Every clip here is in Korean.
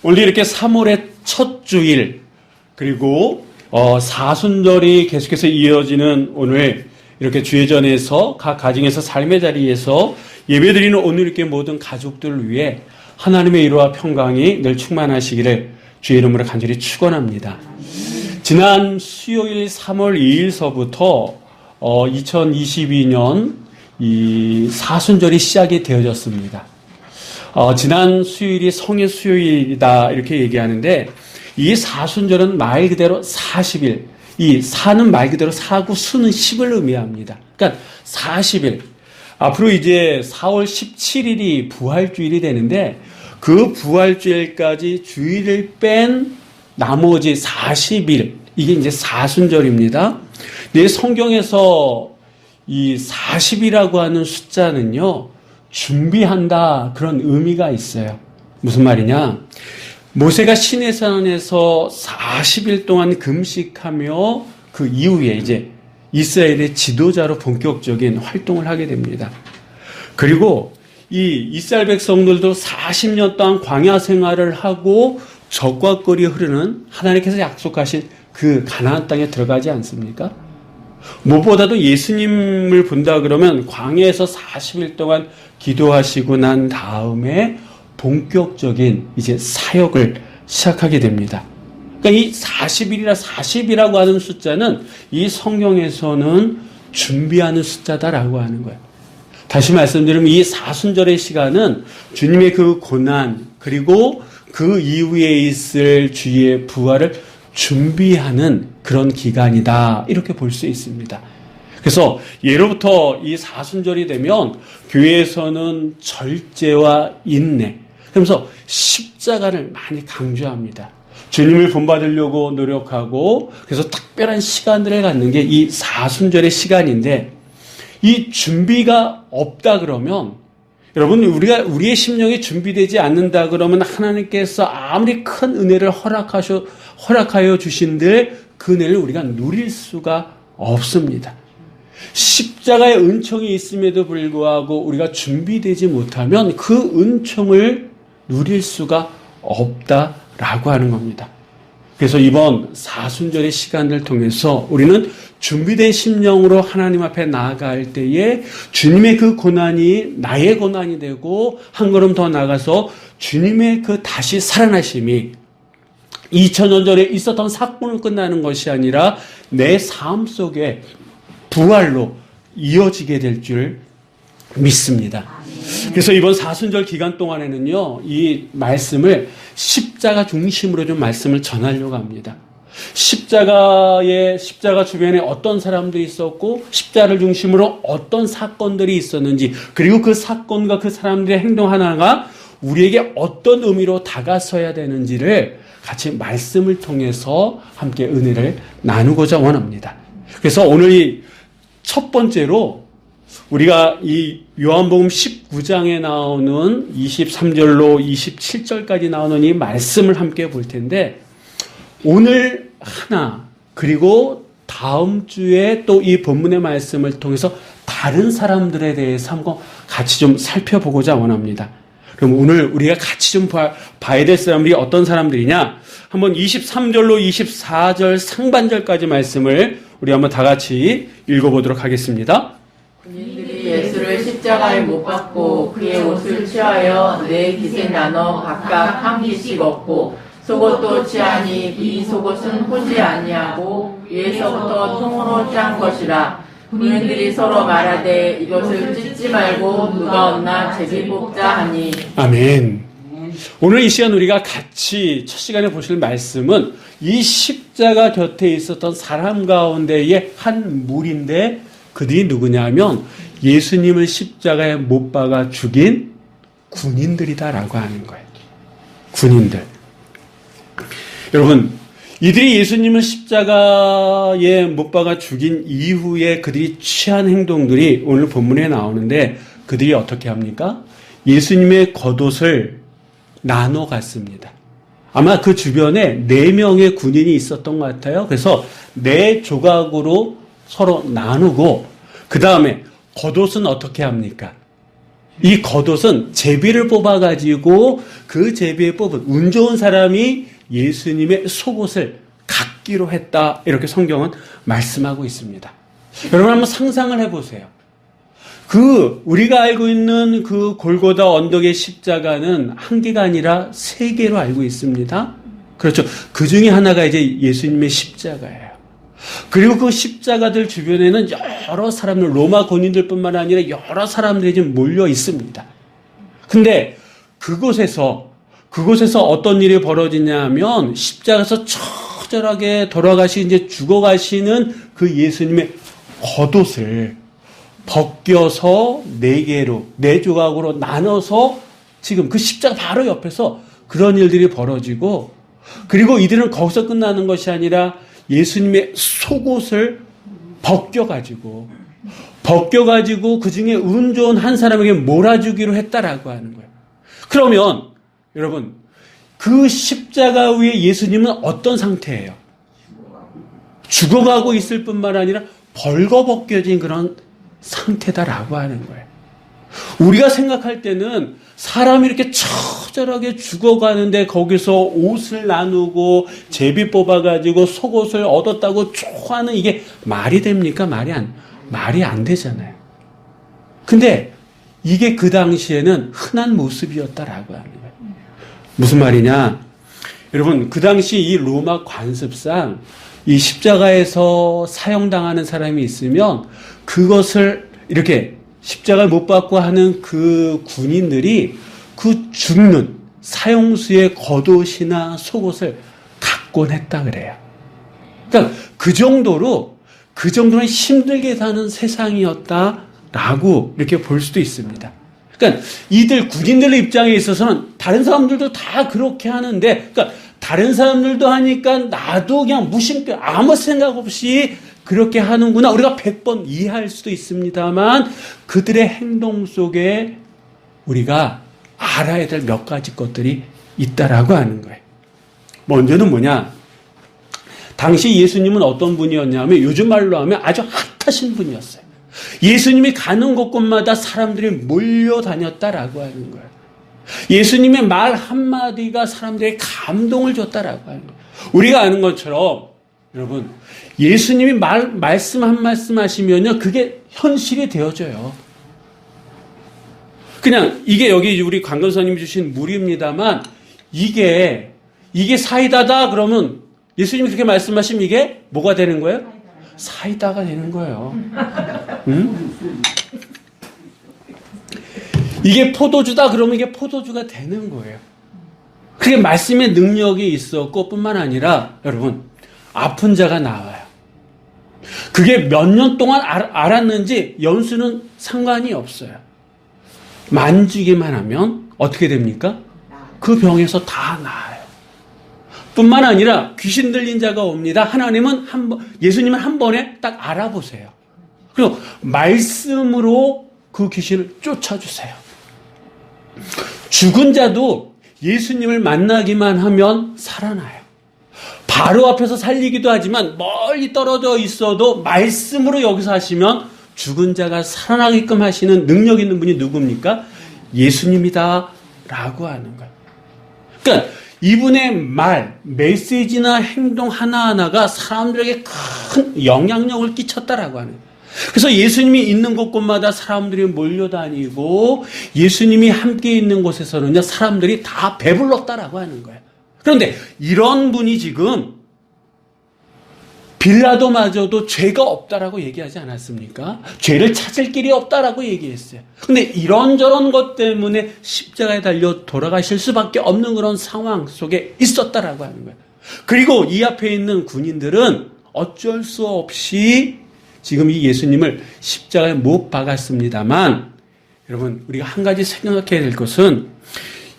오늘 이렇게 3월의 첫 주일, 그리고 사순절이 계속해서 이어지는 오늘 이렇게 주회전에서 각 가정에서 삶의 자리에서 예배드리는 오늘 이렇게 모든 가족들을 위해 하나님의 위로와 평강이 늘 충만하시기를 주의 이름으로 간절히 축원합니다. 지난 수요일 3월 2일서부터 2022년 이 사순절이 시작이 되어졌습니다. 지난 수요일이 성의 수요일이다 이렇게 얘기하는데, 이 사순절은 말 그대로 40일, 이 사는 말 그대로 사고 수는 10을 의미합니다. 그러니까 40일. 앞으로 이제 4월 17일이 부활주일이 되는데, 그 부활주일까지 주일을 뺀 나머지 40일, 이게 이제 사순절입니다. 내 성경에서 이 40이라고 하는 숫자는요, 준비한다, 그런 의미가 있어요. 무슨 말이냐? 모세가 시내산에서 40일 동안 금식하며 그 이후에 이제 이스라엘의 지도자로 본격적인 활동을 하게 됩니다. 그리고 이 이스라엘 백성들도 40년 동안 광야 생활을 하고 적과 꿀이 흐르는 하나님께서 약속하신 그 가나안 땅에 들어가지 않습니까? 무엇보다도 예수님을 본다 그러면 광야에서 40일 동안 기도하시고 난 다음에 본격적인 이제 사역을 시작하게 됩니다. 그러니까 이 40일이나 40이라고 하는 숫자는 이 성경에서는 준비하는 숫자다라고 하는 거예요. 다시 말씀드리면 이 사순절의 시간은 주님의 그 고난, 그리고 그 이후에 있을 주의 부활을 준비하는 그런 기간이다, 이렇게 볼 수 있습니다. 그래서 예로부터 이 사순절이 되면 교회에서는 절제와 인내, 그러면서 십자가를 많이 강조합니다. 주님을 본받으려고 노력하고, 그래서 특별한 시간들을 갖는 게 이 사순절의 시간인데, 이 준비가 없다 그러면, 여러분, 우리의 심령이 준비되지 않는다 그러면 하나님께서 아무리 큰 은혜를 허락하여 주신들 그 은혜를 우리가 누릴 수가 없습니다. 십자가의 은총이 있음에도 불구하고 우리가 준비되지 못하면 그 은총을 누릴 수가 없다라고 하는 겁니다. 그래서 이번 사순절의 시간을 통해서 우리는 준비된 심령으로 하나님 앞에 나아갈 때에 주님의 그 고난이 나의 고난이 되고, 한 걸음 더 나아가서 주님의 그 다시 살아나심이 2000년 전에 있었던 사건으로 끝나는 것이 아니라 내 삶 속에 부활로 이어지게 될 줄 믿습니다. 그래서 이번 사순절 기간 동안에는요, 이 말씀을 십자가 중심으로 좀 말씀을 전하려고 합니다. 십자가 주변에 어떤 사람들이 있었고, 십자가를 중심으로 어떤 사건들이 있었는지, 그리고 그 사건과 그 사람들의 행동 하나가 우리에게 어떤 의미로 다가서야 되는지를 같이 말씀을 통해서 함께 은혜를 나누고자 원합니다. 그래서 오늘 이 첫 번째로 우리가 이 요한복음 19장에 나오는 23절로 27절까지 나오는 이 말씀을 함께 볼 텐데, 오늘 하나, 그리고 다음 주에 또 이 본문의 말씀을 통해서 다른 사람들에 대해서 한번 같이 좀 살펴보고자 원합니다. 그럼 오늘 우리가 같이 좀 봐야 될 사람들이 어떤 사람들이냐? 한번 23절로 24절 상반절까지 말씀을 우리 한번 다 같이 읽어보도록 하겠습니다. 군인들이 예수를 십자가에 못 박고 그의 옷을 취하여 네 깃에 나눠 각각 한 깃씩 얻고, 속옷도 취하니 이 속옷은 호지 아니하고 위에서부터 통으로 짠 것이라. 군인들이 서로 말하되 이것을 찢지 말고 누가 얻나 제비 뽑자 하니. 아멘. 오늘 이 시간 우리가 같이 첫 시간에 보실 말씀은 이 십자가 곁에 있었던 사람 가운데의 한 무리인데, 그들이 누구냐면 예수님을 십자가에 못 박아 죽인 군인들이다라고 하는 거예요. 군인들. 여러분, 이들이 예수님을 십자가에 못 박아 죽인 이후에 그들이 취한 행동들이 오늘 본문에 나오는데, 그들이 어떻게 합니까? 예수님의 겉옷을 나눠 갔습니다. 아마 그 주변에 4명의 군인이 있었던 것 같아요. 그래서 4조각으로 서로 나누고, 그 다음에 겉옷은 어떻게 합니까? 이 겉옷은 제비를 뽑아가지고 그 제비에 뽑은 운 좋은 사람이 예수님의 속옷을 갖기로 했다. 이렇게 성경은 말씀하고 있습니다. 여러분 한번 상상을 해보세요. 우리가 알고 있는 그 골고다 언덕의 십자가는 한 개가 아니라 세 개로 알고 있습니다. 그렇죠. 그 중에 하나가 이제 예수님의 십자가예요. 그리고 그 십자가들 주변에는 여러 사람들, 로마 군인들뿐만 아니라 여러 사람들이 지금 몰려 있습니다. 근데 그곳에서 어떤 일이 벌어지냐면 십자가에서 처절하게 돌아가시 이제 죽어가시는 그 예수님의 겉옷을 벗겨서 네 조각으로 나눠서 지금 그 십자가 바로 옆에서 그런 일들이 벌어지고, 그리고 이들은 거기서 끝나는 것이 아니라 예수님의 속옷을 벗겨가지고 그 중에 운 좋은 한 사람에게 몰아주기로 했다라고 하는 거예요. 그러면 여러분, 그 십자가 위에 예수님은 어떤 상태예요? 죽어가고 있을 뿐만 아니라 벌거벗겨진 그런 상태다라고 하는 거예요. 우리가 생각할 때는 사람이 이렇게 처절하게 죽어가는데 거기서 옷을 나누고 제비 뽑아가지고 속옷을 얻었다고 좋아하는 이게 말이 됩니까? 말이 안 되잖아요. 근데 이게 그 당시에는 흔한 모습이었다라고 하는 거예요. 무슨 말이냐? 여러분, 그 당시 이 로마 관습상 이 십자가에서 사형당하는 사람이 있으면 그것을 이렇게 십자가를 못 박고 하는 그 군인들이 그 죽는 사형수의 겉옷이나 속옷을 갖곤 했다 그래요. 그러니까 그 정도로 힘들게 사는 세상이었다라고 이렇게 볼 수도 있습니다. 그러니까 이들 군인들의 입장에 있어서는 다른 사람들도 다 그렇게 하는데, 그러니까 다른 사람들도 하니까 나도 그냥 무심코 아무 생각 없이 그렇게 하는구나. 우리가 100번 이해할 수도 있습니다만 그들의 행동 속에 우리가 알아야 될 몇 가지 것들이 있다라고 하는 거예요. 먼저는 뭐냐? 당시 예수님은 어떤 분이었냐면 요즘 말로 하면 아주 핫하신 분이었어요. 예수님이 가는 곳곳마다 사람들이 몰려다녔다라고 하는 거예요. 예수님의 말 한마디가 사람들에게 감동을 줬다라고 하는 거예요. 우리가 아는 것처럼 여러분, 예수님이 말씀 한 말씀 하시면요, 그게 현실이 되어져요. 그냥 이게 여기 우리 강건사님이 주신 물입니다만 이게 사이다다 그러면 예수님이 그렇게 말씀하시면 이게 뭐가 되는 거예요? 사이다가 되는 거예요. 응? 이게 포도주다 그러면 이게 포도주가 되는 거예요. 그게 말씀의 능력이 있었고 뿐만 아니라 여러분, 아픈 자가 나와요. 그게 몇 년 동안 알았는지 연수는 상관이 없어요. 만지기만 하면 어떻게 됩니까? 그 병에서 다 나아요. 뿐만 아니라 귀신 들린 자가 옵니다. 예수님은 한 번에 딱 알아보세요. 그리고 말씀으로 그 귀신을 쫓아주세요. 죽은 자도 예수님을 만나기만 하면 살아나요. 바로 앞에서 살리기도 하지만 멀리 떨어져 있어도 말씀으로 여기서 하시면 죽은 자가 살아나게끔 하시는 능력 있는 분이 누굽니까? 예수님이다 라고 하는 거예요. 그러니까 이분의 메시지나 행동 하나하나가 사람들에게 큰 영향력을 끼쳤다라고 하는 거예요. 그래서 예수님이 있는 곳곳마다 사람들이 몰려다니고 예수님이 함께 있는 곳에서는요, 사람들이 다 배불렀다라고 하는 거예요. 그런데 이런 분이 지금 빌라도마저도 죄가 없다라고 얘기하지 않았습니까? 죄를 찾을 길이 없다라고 얘기했어요. 근데 이런저런 것 때문에 십자가에 달려 돌아가실 수밖에 없는 그런 상황 속에 있었다라고 하는 거예요. 그리고 이 앞에 있는 군인들은 어쩔 수 없이 지금 이 예수님을 십자가에 못 박았습니다만, 여러분, 우리가 한 가지 생각해야 될 것은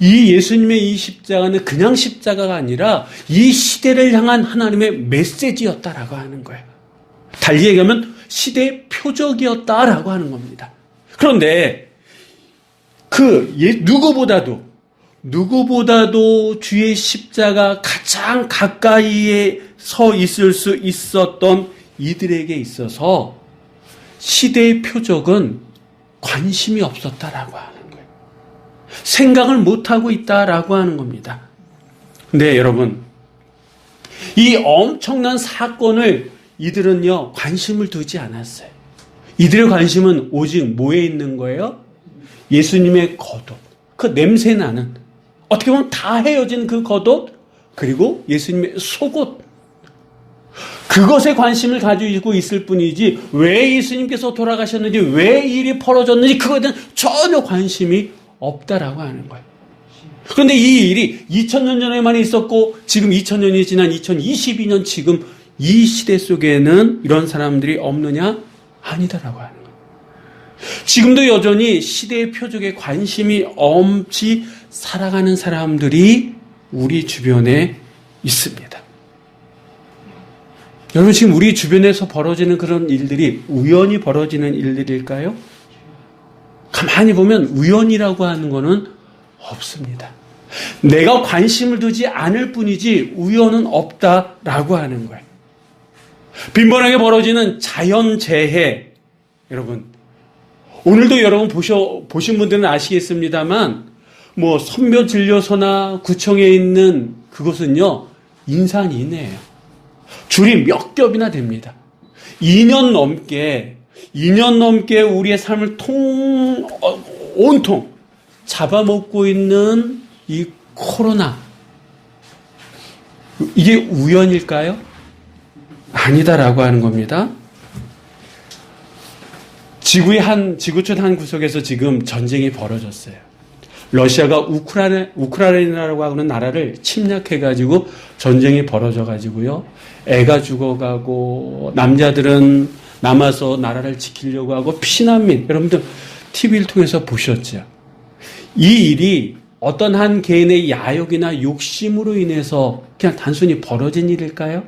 이 예수님의 이 십자가는 그냥 십자가가 아니라 이 시대를 향한 하나님의 메시지였다라고 하는 거예요. 달리 얘기하면 시대의 표적이었다라고 하는 겁니다. 그런데 누구보다도 주의 십자가 가장 가까이에 서 있을 수 있었던 이들에게 있어서 시대의 표적은 관심이 없었다라고 하는 거예요. 생각을 못하고 있다라고 하는 겁니다. 근데 여러분, 이 엄청난 사건을 이들은요, 관심을 두지 않았어요. 이들의 관심은 오직 뭐에 있는 거예요? 예수님의 겉옷, 그 냄새나는, 어떻게 보면 다 헤어진 그 겉옷, 그리고 예수님의 속옷, 그것에 관심을 가지고 있을 뿐이지 왜 예수님께서 돌아가셨는지, 왜 이 일이 벌어졌는지 그거에 대한 전혀 관심이 없다라고 하는 거예요. 그런데 이 일이 2000년 전에만 있었고 지금 2000년이 지난 2022년 지금 이 시대 속에는 이런 사람들이 없느냐? 아니다라고 하는 거예요. 지금도 여전히 시대의 표적에 관심이 없이 살아가는 사람들이 우리 주변에 있습니다. 여러분, 지금 우리 주변에서 벌어지는 그런 일들이 우연히 벌어지는 일들일까요? 가만히 보면 우연이라고 하는 것은 없습니다. 내가 관심을 두지 않을 뿐이지 우연은 없다라고 하는 거예요. 빈번하게 벌어지는 자연재해, 여러분, 오늘도 여러분 보신 분들은 아시겠습니다만, 뭐 선묘진료소나 구청에 있는 그곳은요, 인산인해예요. 줄이 몇 겹이나 됩니다. 2년 넘게 우리의 삶을 온통 잡아먹고 있는 이 코로나, 이게 우연일까요? 아니다라고 하는 겁니다. 지구촌 한 구석에서 지금 전쟁이 벌어졌어요. 러시아가 우크라이나라고 하는 나라를 침략해가지고 전쟁이 벌어져가지고요. 애가 죽어가고 남자들은 남아서 나라를 지키려고 하고 피난민, 여러분들 TV를 통해서 보셨죠? 이 일이 어떤 한 개인의 야욕이나 욕심으로 인해서 그냥 단순히 벌어진 일일까요?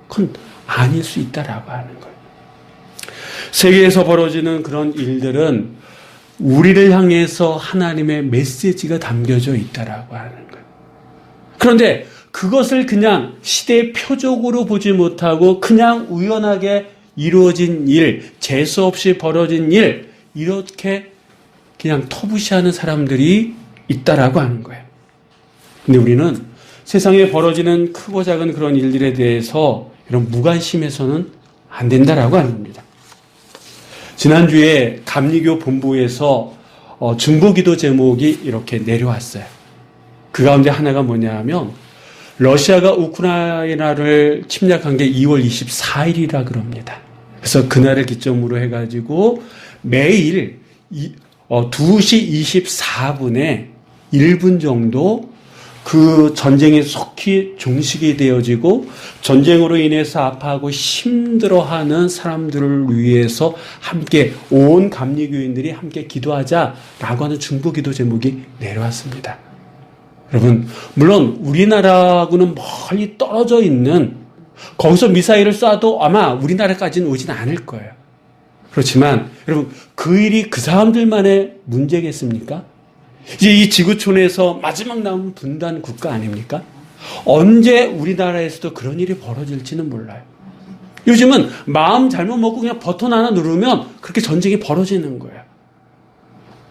그건 아닐 수 있다라고 하는 거예요. 세계에서 벌어지는 그런 일들은 우리를 향해서 하나님의 메시지가 담겨져 있다라고 하는 거예요. 그런데 그것을 그냥 시대의 표적으로 보지 못하고 그냥 우연하게 이루어진 일, 재수 없이 벌어진 일, 이렇게 그냥 터부시하는 사람들이 있다라고 하는 거예요. 근데 우리는 세상에 벌어지는 크고 작은 그런 일들에 대해서 이런 무관심해서는 안 된다라고 하는 겁니다. 지난주에 감리교 본부에서 중보기도 제목이 이렇게 내려왔어요. 그 가운데 하나가 뭐냐 하면 러시아가 우크라이나를 침략한 게 2월 24일이라 그럽니다. 그래서 그날을 기점으로 해가지고 매일 2시 24분에 1분 정도 그 전쟁이 속히 종식이 되어지고 전쟁으로 인해서 아파하고 힘들어하는 사람들을 위해서 함께 온 감리교인들이 함께 기도하자라고 하는 중보기도 제목이 내려왔습니다. 여러분, 물론 우리나라하고는 멀리 떨어져 있는, 거기서 미사일을 쏴도 아마 우리나라까지는 오진 않을 거예요. 그렇지만 여러분, 그 일이 그 사람들만의 문제겠습니까? 이제 이 지구촌에서 마지막 남은 분단 국가 아닙니까? 언제 우리나라에서도 그런 일이 벌어질지는 몰라요. 요즘은 마음 잘못 먹고 그냥 버튼 하나 누르면 그렇게 전쟁이 벌어지는 거예요.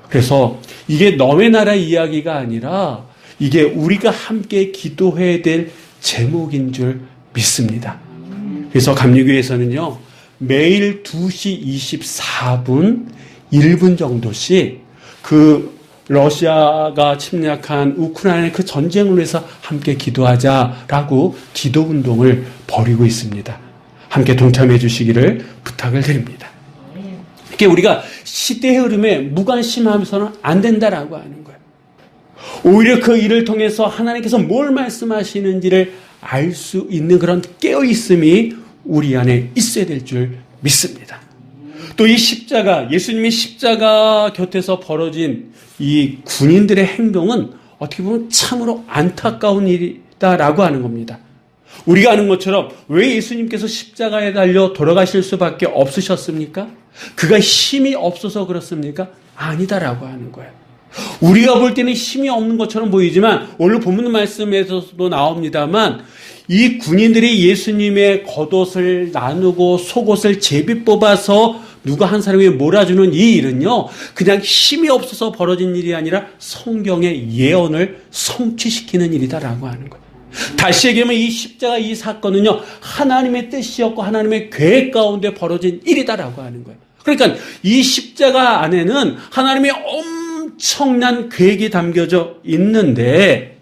그래서 이게 너의 나라 이야기가 아니라 이게 우리가 함께 기도해야 될 제목인 줄 믿습니다. 그래서 감리교에서는요, 매일 2시 24분 1분 정도씩 그 러시아가 침략한 우크라이나의 그 전쟁을 위해서 함께 기도하자라고 기도 운동을 벌이고 있습니다. 함께 동참해 주시기를 부탁을 드립니다. 이렇게 우리가 시대의 흐름에 무관심하면서는 안 된다라고 하는 거예요. 오히려 그 일을 통해서 하나님께서 뭘 말씀하시는지를 알 수 있는 그런 깨어있음이 우리 안에 있어야 될 줄 믿습니다. 또 이 십자가, 예수님의 십자가 곁에서 벌어진 이 군인들의 행동은 어떻게 보면 참으로 안타까운 일이다라고 하는 겁니다. 우리가 아는 것처럼 왜 예수님께서 십자가에 달려 돌아가실 수밖에 없으셨습니까? 그가 힘이 없어서 그렇습니까? 아니다라고 하는 거예요. 우리가 볼 때는 힘이 없는 것처럼 보이지만 오늘 본문 말씀에서도 나옵니다만 이 군인들이 예수님의 겉옷을 나누고 속옷을 제비 뽑아서 누가 한 사람이 몰아주는 이 일은요, 그냥 힘이 없어서 벌어진 일이 아니라 성경의 예언을 성취시키는 일이다라고 하는 거예요. 다시 얘기하면 이 십자가 이 사건은요, 하나님의 뜻이었고 하나님의 계획 가운데 벌어진 일이다라고 하는 거예요. 그러니까 이 십자가 안에는 하나님의 엄청난 계획이 담겨져 있는데,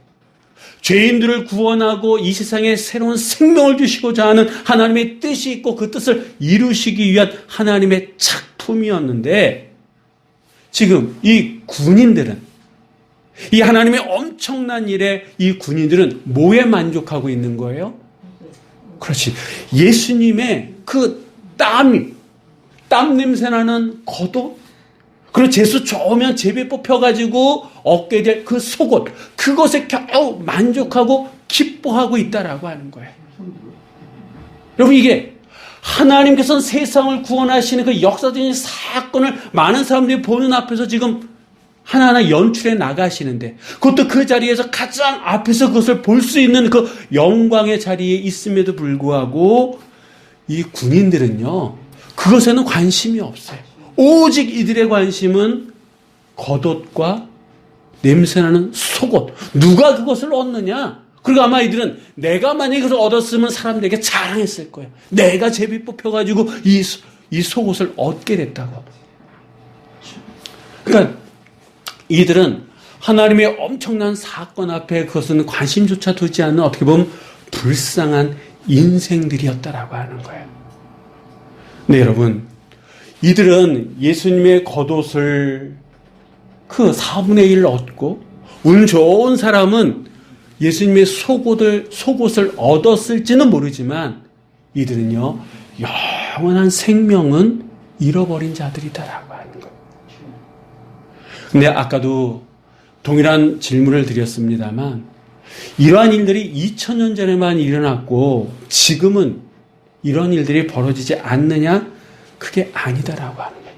죄인들을 구원하고 이 세상에 새로운 생명을 주시고자 하는 하나님의 뜻이 있고 그 뜻을 이루시기 위한 하나님의 작품이었는데, 지금 이 군인들은, 이 하나님의 엄청난 일에 이 군인들은 뭐에 만족하고 있는 거예요? 그렇지. 예수님의 그 땀 냄새 나는 겉옷, 그리고 재수 좋으면 제비 뽑혀가지고 얻게 될 그 속옷, 그것에 겨우 만족하고 기뻐하고 있다라고 하는 거예요. 여러분, 이게 하나님께서는 세상을 구원하시는 그 역사적인 사건을 많은 사람들이 보는 앞에서 지금 하나하나 연출해 나가시는데, 그것도 그 자리에서 가장 앞에서 그것을 볼 수 있는 그 영광의 자리에 있음에도 불구하고 이 군인들은요, 그것에는 관심이 없어요. 오직 이들의 관심은 겉옷과 냄새나는 속옷, 누가 그것을 얻느냐. 그리고 아마 이들은 내가 만약에 그것을 얻었으면 사람들에게 자랑했을 거예요. 내가 제비 뽑혀가지고 이 속옷을 얻게 됐다고. 그러니까 이들은 하나님의 엄청난 사건 앞에 그것은 관심조차 두지 않는, 어떻게 보면 불쌍한 인생들이었다라고 하는 거예요. 네, 여러분, 이들은 예수님의 겉옷을 그 4분의 1 얻고, 운 좋은 사람은 예수님의 속옷을 얻었을지는 모르지만, 이들은요, 영원한 생명은 잃어버린 자들이다라고 하는 거예요. 근데 아까도 동일한 질문을 드렸습니다만, 이러한 일들이 2000년 전에만 일어났고 지금은 이런 일들이 벌어지지 않느냐? 그게 아니다라고 하는 거예요.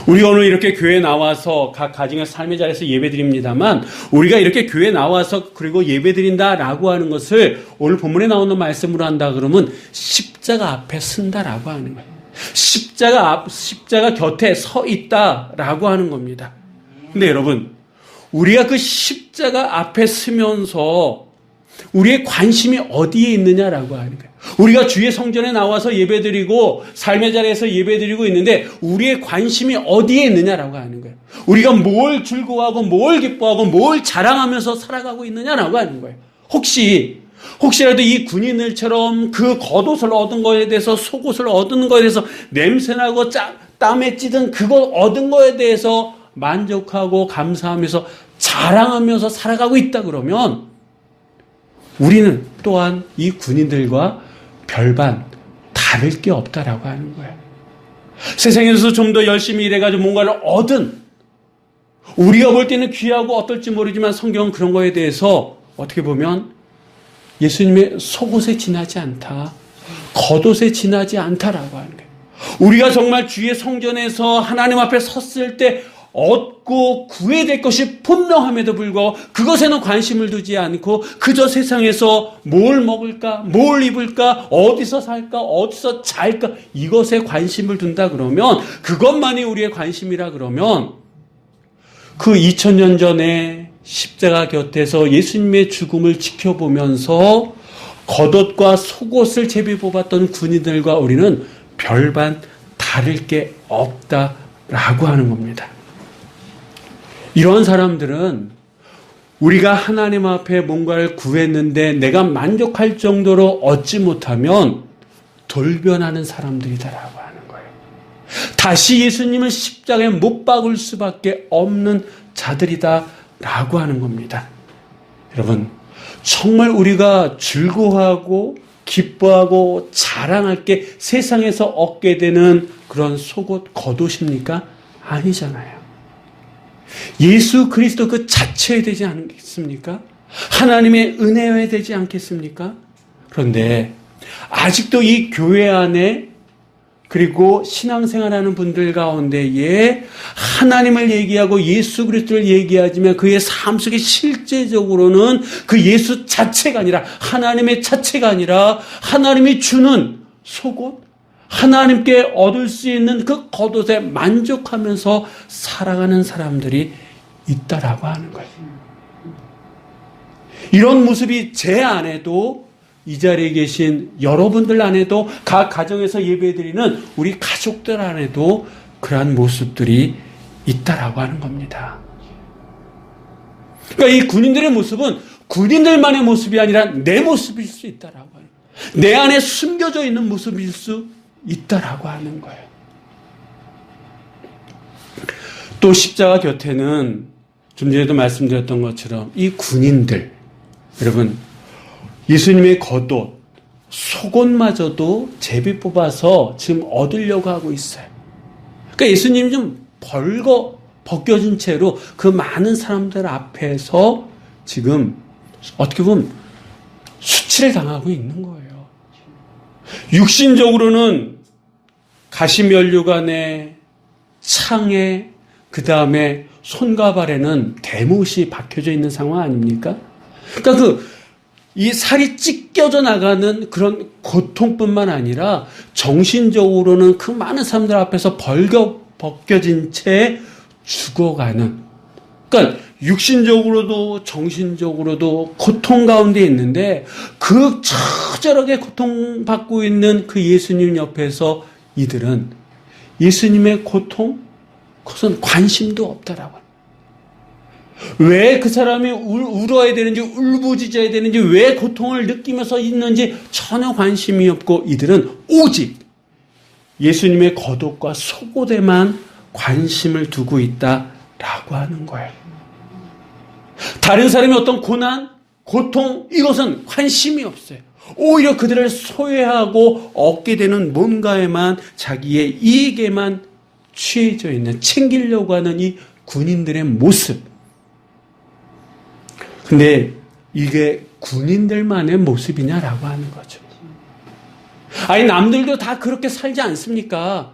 우리 오늘 이렇게 교회에 나와서 각 가정의 삶의 자리에서 예배드립니다만, 우리가 이렇게 교회에 나와서 그리고 예배드린다라고 하는 것을 오늘 본문에 나오는 말씀으로 한다 그러면 십자가 앞에 쓴다라고 하는 거예요. 십자가 곁에 서 있다라고 하는 겁니다. 근데 여러분, 우리가 그 십자가 앞에 서면서 우리의 관심이 어디에 있느냐라고 하는 거예요. 우리가 주의 성전에 나와서 예배드리고 삶의 자리에서 예배드리고 있는데 우리의 관심이 어디에 있느냐라고 하는 거예요. 우리가 뭘 즐거워하고 뭘 기뻐하고 뭘 자랑하면서 살아가고 있느냐라고 하는 거예요. 혹시라도 이 군인들처럼 그 겉옷을 얻은 거에 대해서, 속옷을 얻은 거에 대해서, 냄새나고 땀에 찌든 그거 얻은 거에 대해서 만족하고 감사하면서 자랑하면서 살아가고 있다 그러면 우리는 또한 이 군인들과 별반 다를 게 없다라고 하는 거예요. 세상에서 좀 더 열심히 일해가지고 뭔가를 얻은, 우리가 볼 때는 귀하고 어떨지 모르지만 성경은 그런 거에 대해서 어떻게 보면 예수님의 속옷에 지나지 않다, 겉옷에 지나지 않다라고 하는 거예요. 우리가 정말 주의 성전에서 하나님 앞에 섰을 때 얻고 구해야 될 것이 분명함에도 불구하고 그것에는 관심을 두지 않고 그저 세상에서 뭘 먹을까, 뭘 입을까, 어디서 살까, 어디서 잘까, 이것에 관심을 둔다 그러면, 그것만이 우리의 관심이라 그러면, 그 2000년 전에 십자가 곁에서 예수님의 죽음을 지켜보면서 겉옷과 속옷을 제비 뽑았던 군인들과 우리는 별반 다를 게 없다라고 하는 겁니다. 이런 사람들은 우리가 하나님 앞에 뭔가를 구했는데 내가 만족할 정도로 얻지 못하면 돌변하는 사람들이다라고 하는 거예요. 다시 예수님을 십자가에 못 박을 수밖에 없는 자들이다라고 하는 겁니다. 여러분, 정말 우리가 즐거워하고 기뻐하고 자랑할 게 세상에서 얻게 되는 그런 속옷, 겉옷입니까? 아니잖아요. 예수 그리스도 그 자체에 되지 않겠습니까? 하나님의 은혜에 되지 않겠습니까? 그런데 아직도 이 교회 안에, 그리고 신앙생활하는 분들 가운데에 하나님을 얘기하고 예수 그리스도를 얘기하지만 그의 삶 속에 실제적으로는 그 예수 자체가 아니라, 하나님의 자체가 아니라 하나님이 주는 속옷, 하나님께 얻을 수 있는 그 겉옷에 만족하면서 살아가는 사람들이 있다라고 하는 거예요. 이런 모습이 제 안에도, 이 자리에 계신 여러분들 안에도, 각 가정에서 예배드리는 우리 가족들 안에도 그러한 모습들이 있다라고 하는 겁니다. 그러니까 이 군인들의 모습은 군인들만의 모습이 아니라 내 모습일 수 있다라고 하는 거예요. 내 안에 숨겨져 있는 모습일 수 있다라고 하는 거예요. 또 십자가 곁에는 좀 전에도 말씀드렸던 것처럼 이 군인들, 여러분, 예수님의 겉옷, 속옷마저도 제비 뽑아서 지금 얻으려고 하고 있어요. 그러니까 예수님이 좀 벗겨진 채로 그 많은 사람들 앞에서 지금 어떻게 보면 수치를 당하고 있는 거예요. 육신적으로는 가시면류관에, 창에, 그 다음에 손과 발에는 대못이 박혀져 있는 상황 아닙니까? 그러니까 이 살이 찢겨져 나가는 그런 고통뿐만 아니라 정신적으로는 그 많은 사람들 앞에서 벗겨진 채 죽어가는, 그러니까 육신적으로도 정신적으로도 고통 가운데 있는데 그 처절하게 고통받고 있는 그 예수님 옆에서 이들은 예수님의 고통, 그것은 관심도 없다라고. 왜 그 사람이 울어야 되는지, 울부짖어야 되는지, 왜 고통을 느끼면서 있는지 전혀 관심이 없고 이들은 오직 예수님의 겉옷과 속옷에만 관심을 두고 있다라고 하는 거예요. 다른 사람의 어떤 고난, 고통, 이것은 관심이 없어요. 오히려 그들을 소외하고 얻게 되는 뭔가에만, 자기의 이익에만 취해져 있는, 챙기려고 하는 이 군인들의 모습. 근데 이게 군인들만의 모습이냐라고 하는 거죠. 아니, 남들도 다 그렇게 살지 않습니까?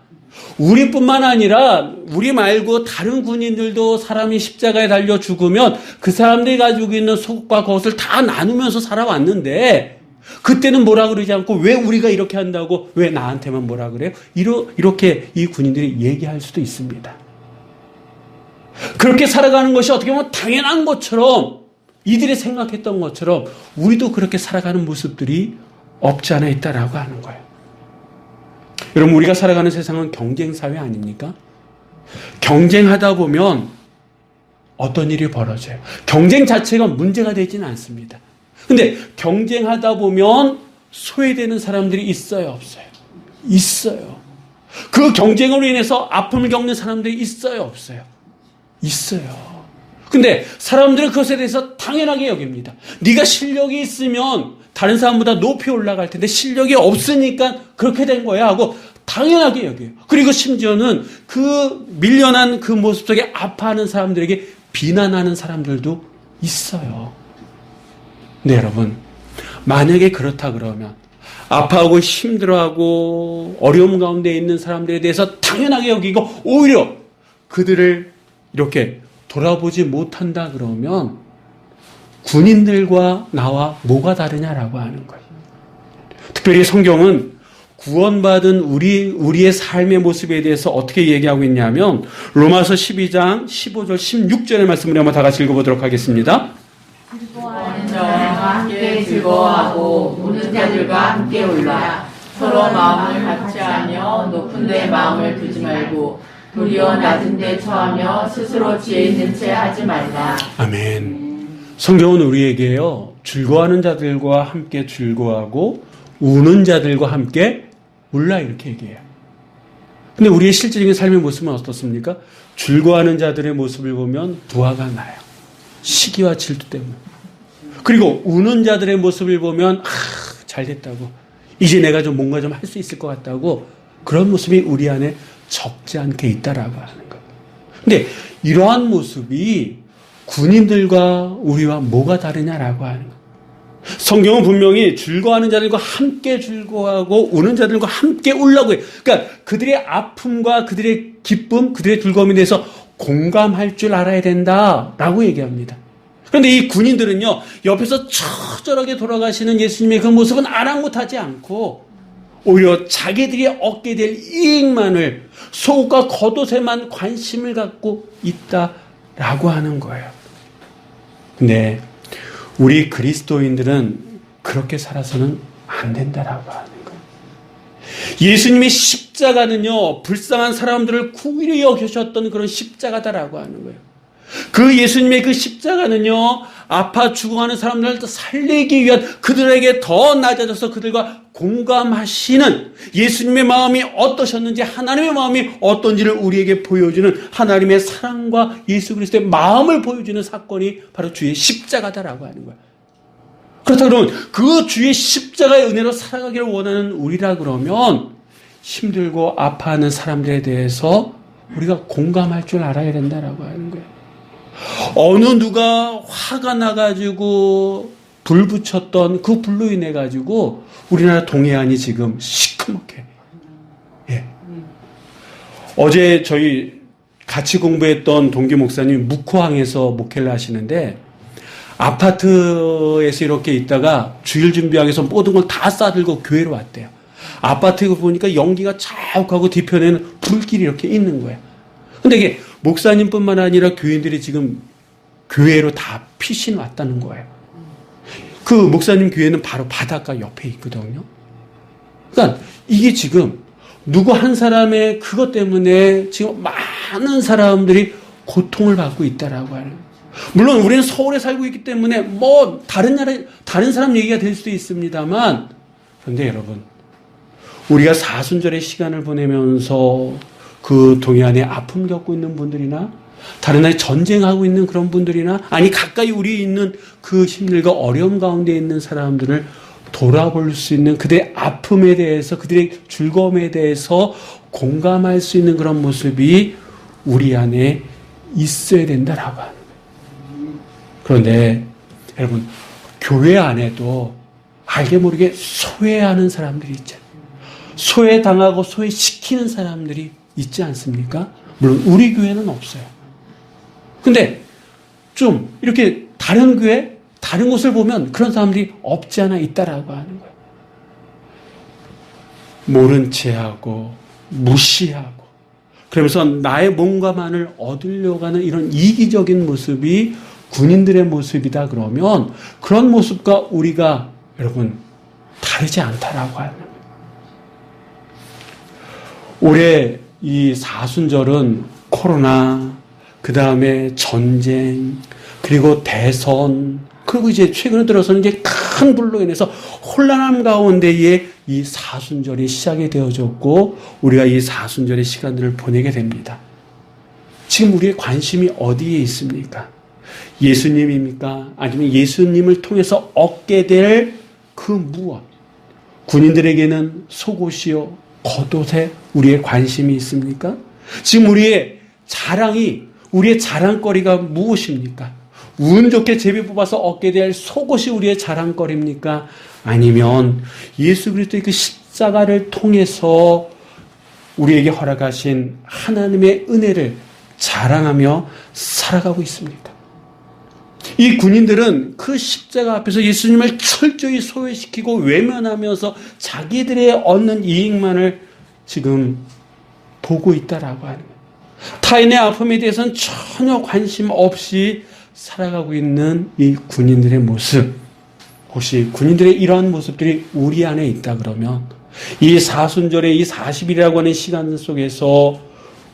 우리뿐만 아니라 우리 말고 다른 군인들도 사람이 십자가에 달려 죽으면 그 사람들이 가지고 있는 속과 겉을 다 나누면서 살아왔는데 그때는 뭐라 그러지 않고 왜 우리가 이렇게 한다고, 왜 나한테만 뭐라 그래요? 이렇게 이 군인들이 얘기할 수도 있습니다. 그렇게 살아가는 것이 어떻게 보면 당연한 것처럼, 이들이 생각했던 것처럼 우리도 그렇게 살아가는 모습들이 없지 않아 있다라고 하는 거예요. 여러분, 우리가 살아가는 세상은 경쟁사회 아닙니까? 경쟁하다 보면 어떤 일이 벌어져요? 경쟁 자체가 문제가 되지는 않습니다. 근데 경쟁하다 보면 소외되는 사람들이 있어요, 없어요? 있어요. 그 경쟁으로 인해서 아픔을 겪는 사람들이 있어요, 없어요? 있어요. 근데 사람들은 그것에 대해서 당연하게 여깁니다. 네가 실력이 있으면 다른 사람보다 높이 올라갈 텐데 실력이 없으니까 그렇게 된 거야 하고 당연하게 여겨요. 그리고 심지어는 그 밀려난 그 모습 속에 아파하는 사람들에게 비난하는 사람들도 있어요. 네, 여러분, 만약에 그렇다 그러면 아파하고 힘들어하고 어려움 가운데 있는 사람들에 대해서 당연하게 여기고 오히려 그들을 이렇게 돌아보지 못한다 그러면 군인들과 나와 뭐가 다르냐라고 하는 거예요. 특별히 성경은 구원받은 우리의 삶의 모습에 대해서 어떻게 얘기하고 있냐면 로마서 12장 15절 16절의 말씀을 한번 다 같이 읽어보도록 하겠습니다. 즐거워하는 자와 함께 즐거워하고 우는 자들과 함께 울라. 서로 마음을 같이 하며 높은 데 마음을 두지 말고 도리어 낮은 데 처하며 스스로 지혜 있는 채 하지 말라. 아멘. 성경은 우리에게요, 즐거워하는 자들과 함께 즐거워하고 우는 자들과 함께 울라 이렇게 얘기해요. 근데 우리의 실질적인 삶의 모습은 어떻습니까? 즐거워하는 자들의 모습을 보면 부하가 나요. 시기와 질투 때문에. 그리고 우는 자들의 모습을 보면 잘 됐다고, 이제 내가 좀 뭔가 좀 할 수 있을 것 같다고, 그런 모습이 우리 안에 적지 않게 있다라고 하는 거예요. 근데 이러한 모습이 군인들과 우리와 뭐가 다르냐라고 하는 거예요. 성경은 분명히 즐거워하는 자들과 함께 즐거워하고 우는 자들과 함께 울라고 해요. 그러니까 그들의 아픔과 그들의 기쁨, 그들의 즐거움에 대해서 공감할 줄 알아야 된다라고 얘기합니다. 그런데 이 군인들은요, 옆에서 처절하게 돌아가시는 예수님의 그 모습은 아랑곳하지 않고 오히려 자기들이 얻게 될 이익만을, 속과 겉옷에만 관심을 갖고 있다라고 하는 거예요. 근데 우리 그리스도인들은 그렇게 살아서는 안 된다라고 하는 거예요. 예수님의 십자가는요, 불쌍한 사람들을 구일히 여기셨던 그런 십자가다라고 하는 거예요. 그 예수님의 그 십자가는요, 아파 죽어가는 사람들을 살리기 위한, 그들에게 더 낮아져서 그들과 공감하시는 예수님의 마음이 어떠셨는지, 하나님의 마음이 어떤지를 우리에게 보여주는 하나님의 사랑과 예수 그리스도의 마음을 보여주는 사건이 바로 주의 십자가다라고 하는 거예요. 그렇다 그러면 그 주의 십자가의 은혜로 살아가기를 원하는 우리라 그러면 힘들고 아파하는 사람들에 대해서 우리가 공감할 줄 알아야 된다라고 하는 거예요. 어느 누가 화가 나가지고 불 붙였던 그 불로 인해 가지고 우리나라 동해안이 지금 시커멓게. 예. 어제 저희 같이 공부했던 동기 목사님 묵호항에서 목회를 하시는데, 아파트에서 이렇게 있다가 주일 준비하기 위해서 모든 걸 다 싸들고 교회로 왔대요. 아파트에 보니까 연기가 자욱하고 뒤편에는 불길이 이렇게 있는 거예요. 근데 이게 목사님뿐만 아니라 교인들이 지금 교회로 다 피신 왔다는 거예요. 그 목사님 교회는 바로 바닷가 옆에 있거든요. 그러니까 이게 지금 누구 한 사람의 그것 때문에 지금 많은 사람들이 고통을 받고 있다라고 하는 거예요. 물론 우리는 서울에 살고 있기 때문에 뭐 다른 사람 얘기가 될 수도 있습니다만, 그런데 여러분, 우리가 사순절의 시간을 보내면서 그 동해안에 아픔 겪고 있는 분들이나 다른 나라에 전쟁하고 있는 그런 분들이나, 아니 가까이 우리 있는 그 힘들과 어려움 가운데 있는 사람들을 돌아볼 수 있는, 그들의 아픔에 대해서, 그들의 즐거움에 대해서 공감할 수 있는 그런 모습이 우리 안에 있어야 된다라고 하는 거예요. 그런데 여러분, 교회 안에도 알게 모르게 소외하는 사람들이 있잖아요. 소외당하고 소외시키는 사람들이 있지 않습니까? 물론 우리 교회는 없어요. 근데 좀 이렇게 다른 교회, 다른 곳을 보면 그런 사람들이 없지 않아 있다라고 하는 거예요. 모른 체하고 무시하고, 그러면서 나의 뭔가만을 얻으려고 하는 이런 이기적인 모습이 군인들의 모습이다 그러면, 그런 모습과 우리가 여러분 다르지 않다라고 하는 거예요. 올해 이 사순절은 코로나, 그 다음에 전쟁, 그리고 대선, 그리고 이제 최근에 들어서는 이제 큰 불로 인해서 혼란함 가운데에 이 사순절이 시작이 되어졌고, 우리가 이 사순절의 시간들을 보내게 됩니다. 지금 우리의 관심이 어디에 있습니까? 예수님입니까? 아니면 예수님을 통해서 얻게 될 그 무엇? 군인들에게는 속옷이요, 겉옷에 우리의 관심이 있습니까? 지금 우리의 자랑이, 우리의 자랑거리가 무엇입니까? 운 좋게 제비 뽑아서 얻게 될 속옷이 우리의 자랑거리입니까? 아니면 예수 그리스도의 그 십자가를 통해서 우리에게 허락하신 하나님의 은혜를 자랑하며 살아가고 있습니까? 이 군인들은 그 십자가 앞에서 예수님을 철저히 소외시키고 외면하면서 자기들의 얻는 이익만을 지금 보고 있다라고 하는 거예요. 타인의 아픔에 대해서는 전혀 관심 없이 살아가고 있는 이 군인들의 모습, 혹시 군인들의 이러한 모습들이 우리 안에 있다 그러면, 이 사순절의 이 40일이라고 하는 시간 속에서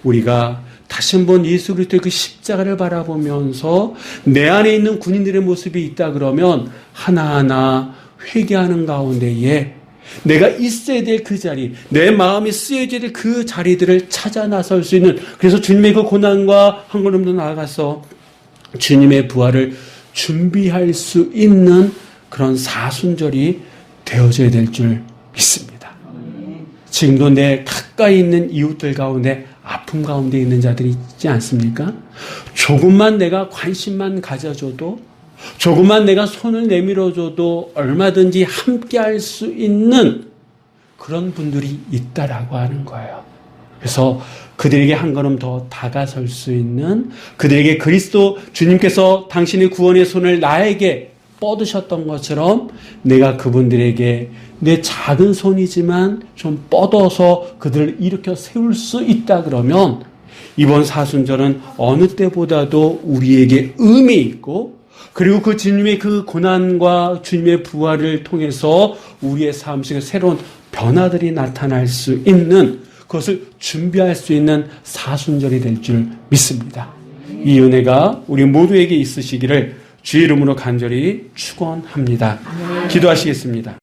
우리가 다시 한번 예수 그리스도의 그 십자가를 바라보면서 내 안에 있는 군인들의 모습이 있다 그러면, 하나하나 회개하는 가운데에 내가 있어야 될 그 자리, 내 마음이 쓰여져야 될 그 자리들을 찾아 나설 수 있는, 그래서 주님의 그 고난과 한 걸음 더 나아가서 주님의 부활을 준비할 수 있는 그런 사순절이 되어져야 될 줄 믿습니다. 지금도 내 가까이 있는 이웃들 가운데 아픔 가운데 있는 자들이 있지 않습니까? 조금만 내가 관심만 가져줘도, 조금만 내가 손을 내밀어줘도 얼마든지 함께 할 수 있는 그런 분들이 있다라고 하는 거예요. 그래서 그들에게 한 걸음 더 다가설 수 있는, 그들에게 그리스도 주님께서 당신의 구원의 손을 나에게 뻗으셨던 것처럼 내가 그분들에게 내 작은 손이지만 좀 뻗어서 그들을 일으켜 세울 수 있다 그러면 이번 사순절은 어느 때보다도 우리에게 의미 있고 그리고 그 주님의 그 고난과 주님의 부활을 통해서 우리의 삶 속에 새로운 변화들이 나타날 수 있는 그것을 준비할 수 있는 사순절이 될 줄 믿습니다. 이 은혜가 우리 모두에게 있으시기를 주의 이름으로 간절히 축원합니다. 기도하시겠습니다.